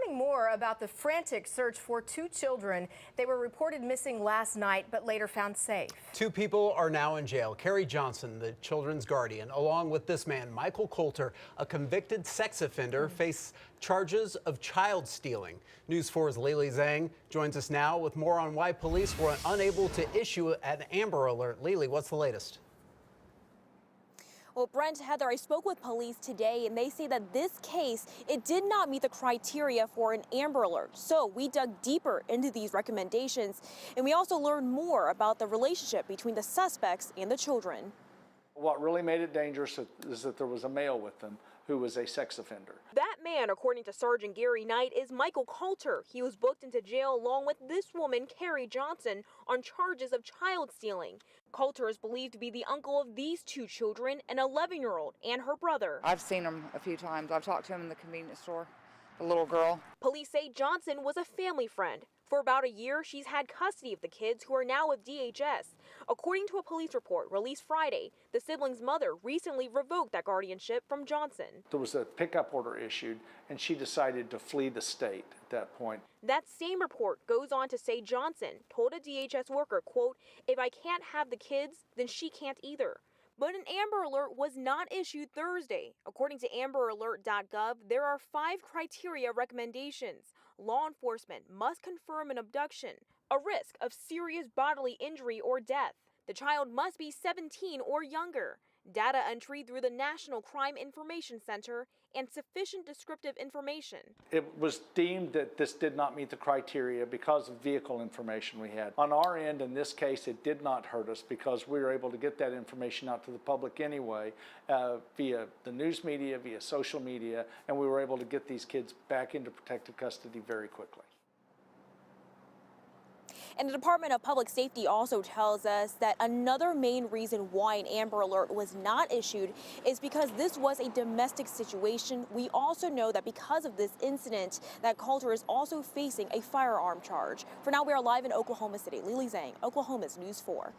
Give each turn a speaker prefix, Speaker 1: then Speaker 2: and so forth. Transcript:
Speaker 1: learning more about the frantic search for two children. They were reported missing last night, but later found safe.
Speaker 2: Two people are now in jail. Carrie Johnson, the children's guardian, along with this man, Michael Coulter, a convicted sex offender, face charges of child stealing. News 4's Lily Zhang joins us now with more on why police were unable to issue an Amber Alert. Lily, what's the latest?
Speaker 3: Well, Brent, Heather, I spoke with police today, and they say that this case, it did not meet the criteria for an Amber Alert. So we dug deeper into these recommendations, and we also learned more about the relationship between the suspects and the children.
Speaker 4: What really made it dangerous is that there was a male with them who was a sex offender.
Speaker 3: That man, according to Sergeant Gary Knight, is Michael Coulter. He was booked into jail along with this woman, Carrie Johnson, on charges of child stealing. Coulter is believed to be the uncle of these two children, an 11-year-old and her brother.
Speaker 5: I've seen him a few times. I've talked to him in the convenience store, the little girl.
Speaker 3: Police say Johnson was a family friend. For about a year, she's had custody of the kids, who are now with DHS. According to a police report released Friday, the siblings' mother recently revoked that guardianship from Johnson.
Speaker 4: There was a pickup order issued, and she decided to flee the state at that point.
Speaker 3: That same report goes on to say Johnson told a DHS worker, quote, "If I can't have the kids, then she can't either." But an Amber Alert was not issued Thursday. According to amberalert.gov, there are 5 criteria recommendations. Law enforcement must confirm an abduction, a risk of serious bodily injury or death. The child must be 17 or younger. Data entry through the National Crime Information Center, and sufficient descriptive information.
Speaker 4: It was deemed that this did not meet the criteria because of vehicle information we had. On our end, in this case, it did not hurt us because we were able to get that information out to the public anyway via the news media, via social media, and we were able to get these kids back into protective custody very quickly.
Speaker 3: And the Department of Public Safety also tells us that another main reason why an Amber Alert was not issued is because this was a domestic situation. We also know that because of this incident, that Coulter is also facing a firearm charge. For now, we are live in Oklahoma City. Lily Zhang, Oklahoma's News 4.